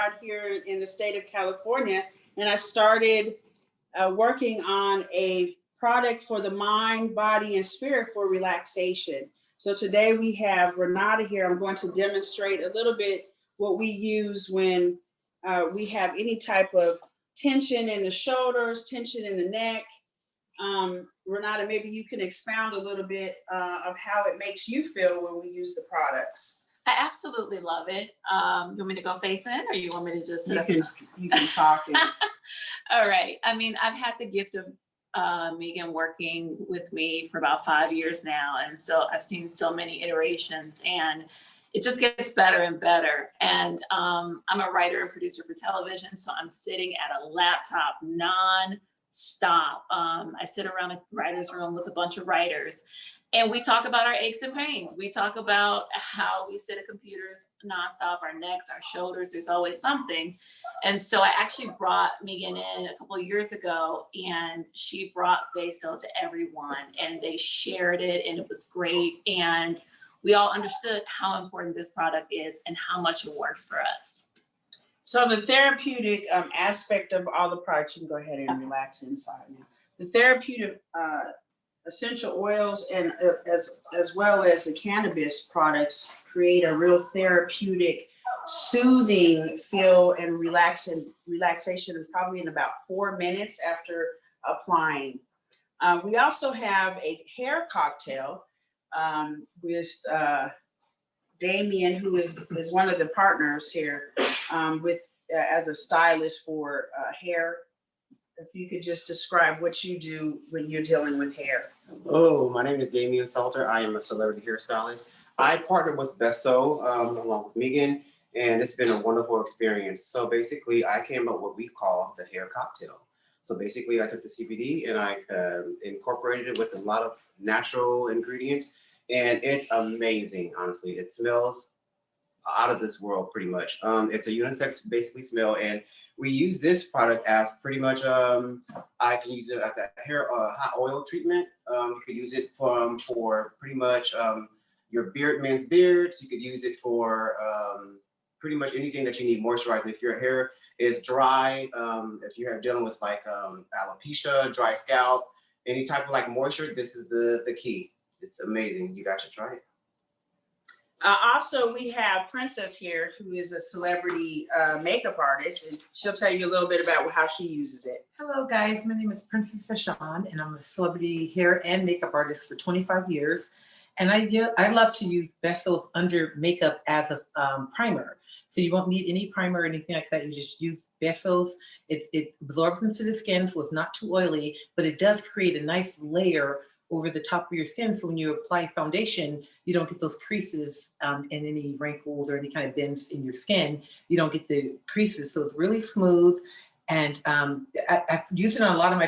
out here in the state of California, and I started working on a product for the mind, body, and spirit for relaxation. So today we have Renata here. I'm going to demonstrate a little bit what we use when we have any type of tension in the shoulders, tension in the neck. Renata, maybe you can expound a little bit of how it makes you feel when we use the products. I absolutely love it. You want me to go face in, or you want me to just sit up? You can talk. All right. I mean, I've had the gift of Megan working with me for about 5 years now. And so I've seen so many iterations, and it just gets better and better. And I'm a writer and producer for television. So I'm sitting at a laptop non-stop. I sit around a writer's room with a bunch of writers, and we talk about our aches and pains. We talk about how we sit at computers nonstop, our necks, our shoulders, there's always something. And so I actually brought Megan in a couple of years ago, and she brought Beso to everyone, and they shared it, and it was great. And we all understood how important this product is and how much it works for us. So the therapeutic aspect of all the products, you can go ahead and relax inside now. The therapeutic essential oils and as well as the cannabis products create a real therapeutic, soothing feel and relaxation probably in about 4 minutes after applying. We also have a hair cocktail with Damien, who is one of the partners here with as a stylist for hair. If you could just describe what you do when you're dealing with hair. Oh, my name is Damien Salter. I am a celebrity hairstylist. I partnered with Beso along with Megan, and it's been a wonderful experience. So basically, I came up with what we call the hair cocktail. So basically, I took the CBD and I incorporated it with a lot of natural ingredients, and it's amazing, honestly. It smells out of this world pretty much. It's a unisex basically smell, and we use this product as pretty much I can use it as a hair hot oil treatment. You could use it for pretty much your men's beards. You could use it for pretty much anything that you need moisturizing. If your hair is dry, if you're dealing with like alopecia, dry scalp, any type of like moisture, this is the key. It's amazing. You guys should try it. Also, we have Princess here, who is a celebrity makeup artist, and she'll tell you a little bit about how she uses it. Hello, guys. My name is Princess Fashawn, and I'm a celebrity hair and makeup artist for 25 years. And I love to use Beso's under makeup as a primer. So you won't need any primer or anything like that. You just use Beso's. It absorbs into the skin, so it's not too oily, but it does create a nice layer over the top of your skin. So when you apply foundation, you don't get those creases and any wrinkles or any kind of bends in your skin. You don't get the creases. So it's really smooth. And I've used it on a lot of my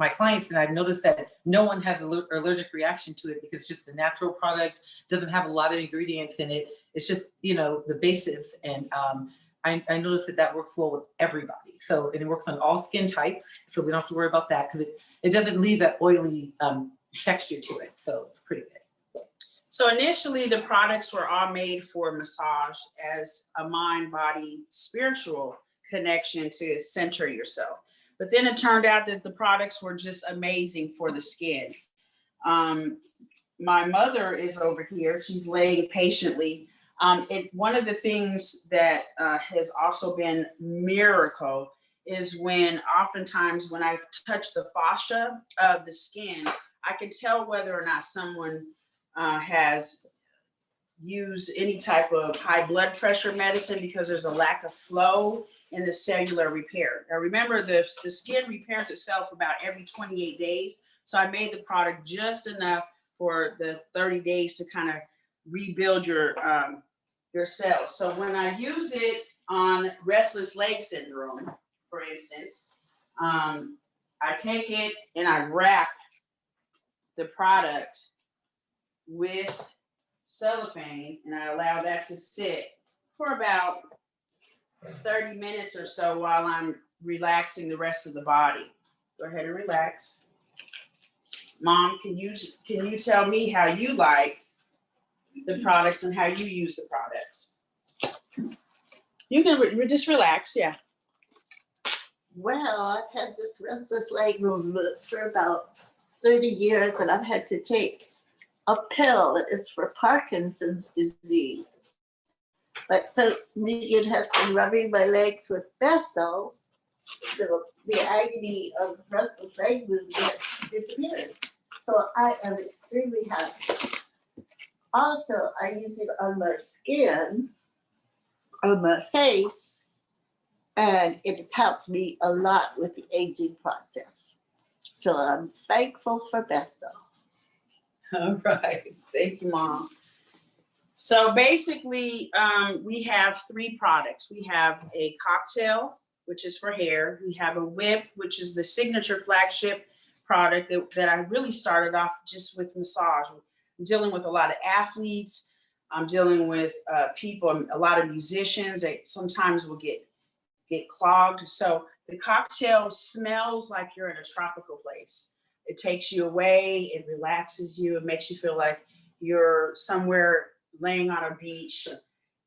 clients, and I've noticed that no one has an allergic reaction to it because it's just a natural product, doesn't have a lot of ingredients in it. It's just, the basis. And I noticed that works well with everybody. So, and it works on all skin types. So we don't have to worry about that because it doesn't leave that oily texture to it. So it's pretty good. So initially the products were all made for massage as a mind, body, spiritual connection to center yourself. But then it turned out that the products were just amazing for the skin. My mother is over here. She's laying patiently. One of the things that has also been miracle is when oftentimes when I touch the fascia of the skin, I can tell whether or not someone has used any type of high blood pressure medicine because there's a lack of flow in the cellular repair. Now remember, the skin repairs itself about every 28 days. So I made the product just enough for the 30 days to kind of rebuild your cells. So when I use it on restless leg syndrome, for instance, I take it and I wrap the product with cellophane, and I allow that to sit for about 30 minutes or so while I'm relaxing the rest of the body. Go ahead and relax. Mom, can you tell me how you like the products and how you use the products? You can just relax, yeah. Well, I've had this restless leg movement for about 30 years, and I've had to take a pill that is for Parkinson's disease. But since Megan has been rubbing my legs with Beso, the agony of restless leg movement disappeared. So I am extremely happy. Also, I use it on my skin, on my face, and it has helped me a lot with the aging process. So I'm thankful for Beso. All right, thank you, Mom. So basically, we have 3 products. We have a cocktail, which is for hair. We have a whip, which is the signature flagship product that I really started off just with massage. I'm dealing with a lot of athletes. I'm dealing with people, a lot of musicians that sometimes will get clogged. So the cocktail smells like you're in a tropical place. It takes you away, it relaxes you, it makes you feel like you're somewhere laying on a beach.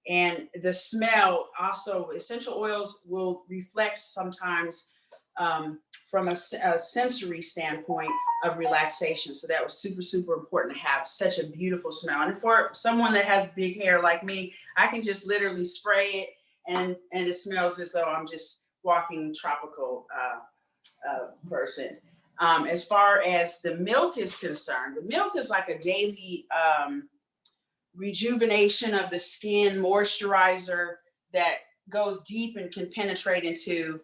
And the smell also, essential oils will reflect sometimes from a sensory standpoint of relaxation. So that was super, super important to have such a beautiful smell. And for someone that has big hair like me, I can just literally spray it and it smells as though I'm just walking tropical person. As far as the milk is concerned, the milk is like a daily rejuvenation of the skin, moisturizer that goes deep and can penetrate into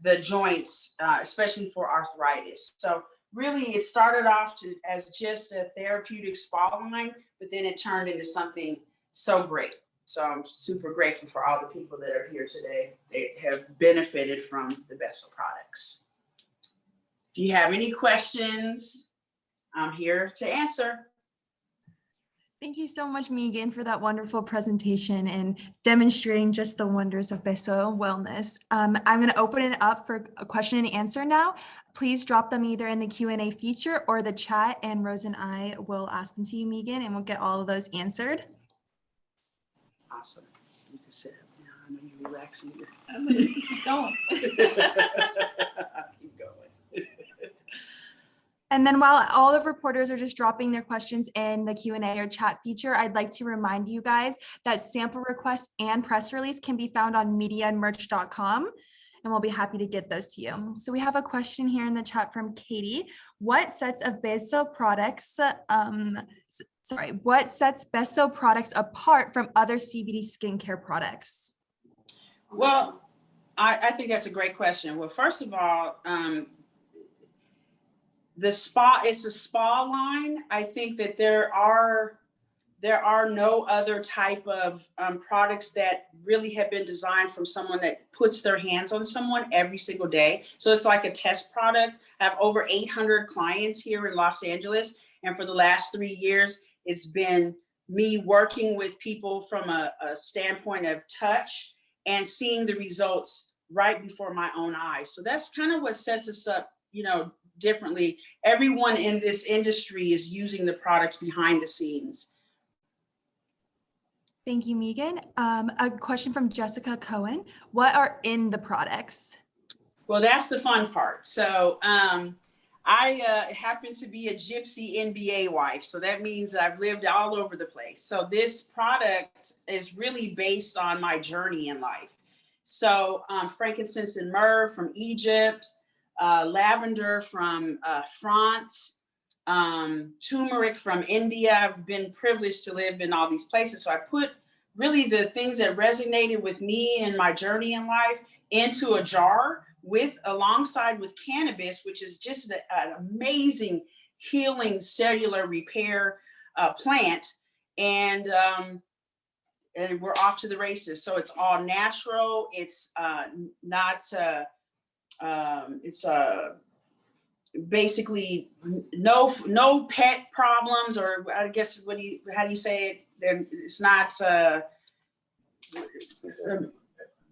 the joints, especially for arthritis. So really it started off as just a therapeutic spa line, but then it turned into something so great. So I'm super grateful for all the people that are here today that have benefited from the Beso products. If you have any questions, I'm here to answer. Thank you so much, Megan, for that wonderful presentation and demonstrating just the wonders of Beso Wellness. I'm going to open it up for a question and answer now. Please drop them either in the Q&A feature or the chat, and Rose and I will ask them to you, Megan, and we'll get all of those answered. Awesome. You can sit up now. I know you're relaxing. I'm gonna keep going. Keep going. And then while all of reporters are just dropping their questions in the Q&A or chat feature, I'd like to remind you guys that sample requests and press release can be found on mediaandmerch.com, and we'll be happy to get those to you. So we have a question here in the chat from Katie. What sets Beso products apart from other CBD skincare products? Well, I think that's a great question. Well, first of all, it's a spa line. I think that there are no other type of products that really have been designed from someone that puts their hands on someone every single day. So it's like a test product. I have over 800 clients here in Los Angeles. And for the last 3 years, it's been me working with people from a standpoint of touch and seeing the results right before my own eyes. So that's kind of what sets us up, differently. Everyone in this industry is using the products behind the scenes. Thank you, Megan. A question from Jessica Cohen. What are in the products? Well, that's the fun part. So I happen to be a gypsy NBA wife. So that means that I've lived all over the place. So this product is really based on my journey in life. So frankincense and myrrh from Egypt, lavender from France, turmeric from India. I've been privileged to live in all these places. So I put really the things that resonated with me and my journey in life into a jar alongside with cannabis, which is just an amazing healing cellular repair plant. And we're off to the races. So it's all natural. It's basically no pet problems, or I guess how do you say it? It's not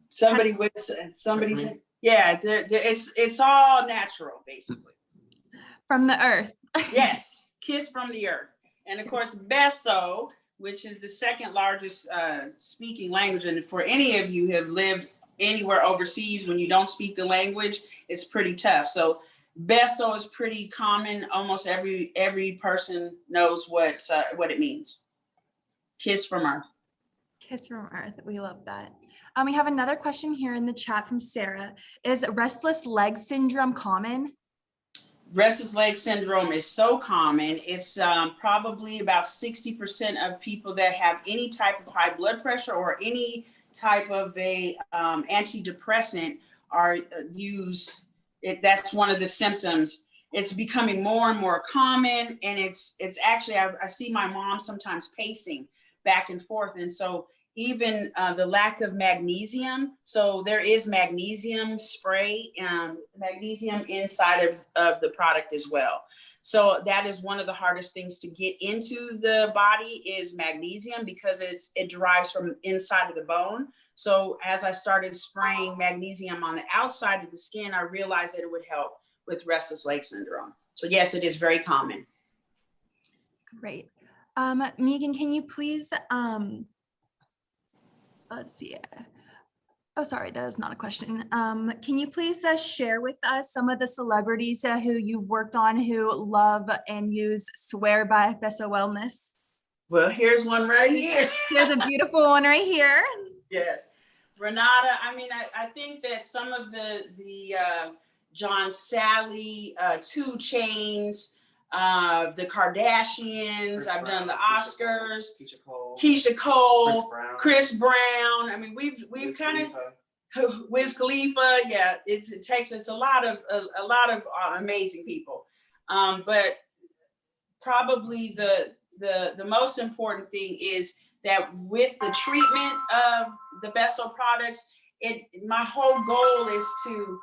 somebody said, yeah, it's all natural basically. From the earth. Yes, kiss from the earth. And of course, Beso which is the second largest speaking language. And for any of you who have lived anywhere overseas, when you don't speak the language, it's pretty tough. So Beso is pretty common. Almost every person knows what it means. Kiss from Earth. Kiss from Earth. We love that. We have another question here in the chat from Sarah. Is restless leg syndrome common? Restless leg syndrome is so common. It's probably about 60% of people that have any type of high blood pressure or any type of a antidepressant are use it. That's one of the symptoms. It's becoming more and more common, and it's actually I see my mom sometimes pacing back and forth, and so even the lack of magnesium. So there is magnesium spray and magnesium inside of the product as well. So that is one of the hardest things to get into the body is magnesium, because it derives from inside of the bone. So as I started spraying magnesium on the outside of the skin, I realized that it would help with restless leg syndrome. So yes, it is very common. Great. Megan, can you please, let's see. Oh, sorry, that is not a question. Can you please share with us some of the celebrities who you've worked on who love and use Swear by Beso Wellness? Well, here's one right here. There's a beautiful one right here. Yes. Renata, I mean, I think that some of the John Sally, 2 Chainz, the Kardashians, I've done the Oscars, Keisha Cole, Chris Brown. I mean, we've kind of Wiz Khalifa. Yeah, it's a lot of amazing people. But probably the most important thing is that with the treatment of the Beso products, my whole goal is to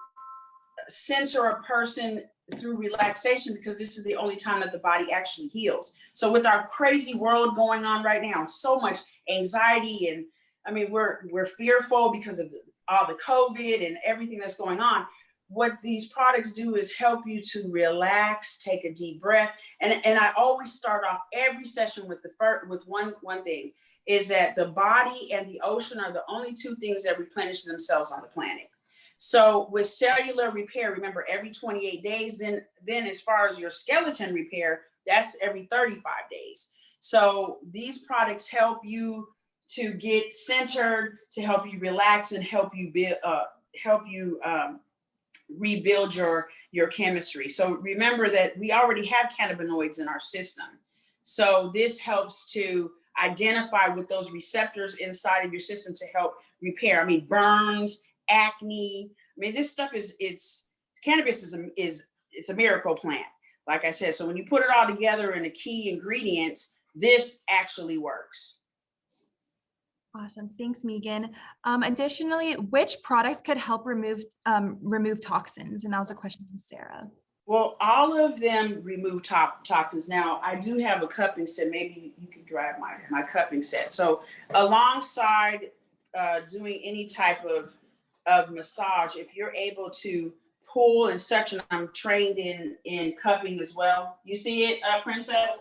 center a person through relaxation, because this is the only time that the body actually heals. So with our crazy world going on right now, so much anxiety, and I mean, we're fearful because of all the COVID and everything that's going on. What these products do is help you to relax, take a deep breath. And I always start off every session with one thing, is that the body and the ocean are the only 2 things that replenish themselves on the planet. So with cellular repair, remember every 28 days, then as far as your skeleton repair, that's every 35 days. So these products help you to get centered, to help you relax, and help you rebuild your chemistry. So remember that we already have cannabinoids in our system. So this helps to identify with those receptors inside of your system to help repair. I mean, burns, acne. I mean, this stuff cannabis is a miracle plant, like I said. So when you put it all together in the key ingredients, this actually works. Awesome. Thanks, Megan. Additionally, which products could help remove toxins? And that was a question from Sarah. Well, all of them remove toxins. Now, I do have a cupping set. Maybe you could grab my cupping set. So alongside doing any type of massage, if you're able to pull and suction, I'm trained in cupping as well. You see it, Princess?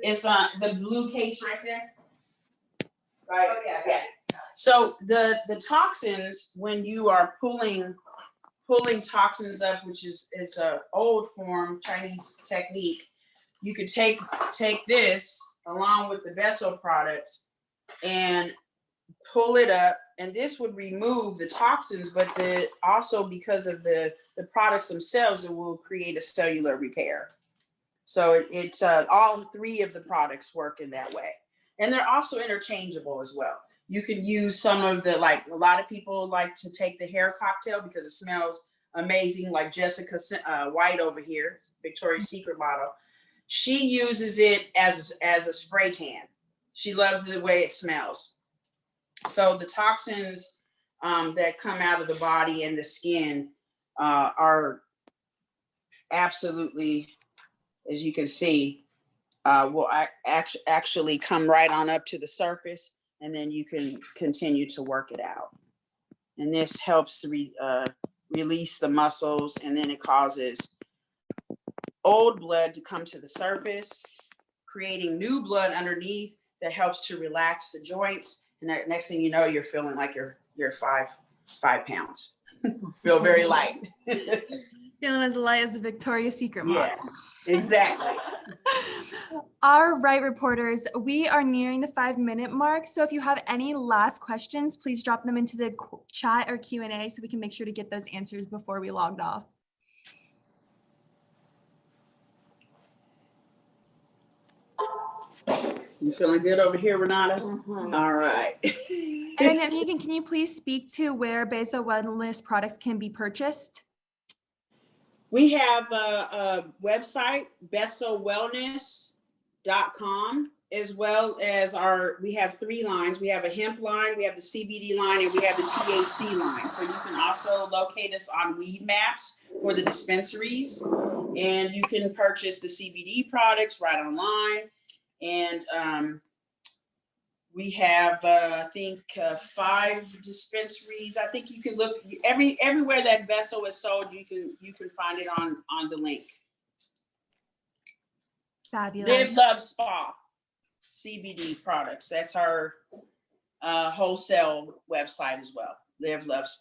It's the blue case right there. Right. Oh, yeah. So the toxins, when you are pulling toxins up, which is an old form Chinese technique, you could take this along with the Beso products and pull it up, and this would remove the toxins, but also because of the products themselves, it will create a cellular repair. So it's all 3 of the products work in that way. And they're also interchangeable as well. You can use some of a lot of people like to take the hair cocktail because it smells amazing, like Jessica White over here, Victoria's Secret model. She uses it as a spray tan. She loves the way it smells. So the toxins that come out of the body and the skin are absolutely, as you can see, will actually come right on up to the surface, and then you can continue to work it out. And this helps release the muscles, and then it causes old blood to come to the surface, creating new blood underneath, that helps to relax the joints. And that next thing you know, you're feeling like you're 5 pounds. Feel very light. Feeling as light as a Victoria's Secret model. Yeah, exactly. All right, reporters, we are nearing the 5-minute mark. So if you have any last questions, please drop them into the chat or Q&A so we can make sure to get those answers before we logged off. You feeling good over here, Renata? Mhm. All right. And then Megan, can you please speak to where Beso Wellness products can be purchased? We have a website, besowellness.com, as well as we have 3 lines. We have a hemp line, we have the CBD line, and we have the THC line. So you can also locate us on weed maps for the dispensaries, and you can purchase the CBD products right online. And we have, I think, 5 dispensaries. I think you can look everywhere that Beso is sold. You can find it on the link. Fabulous. Live Love Spa CBD products. That's our wholesale website as well. Live Love Spa.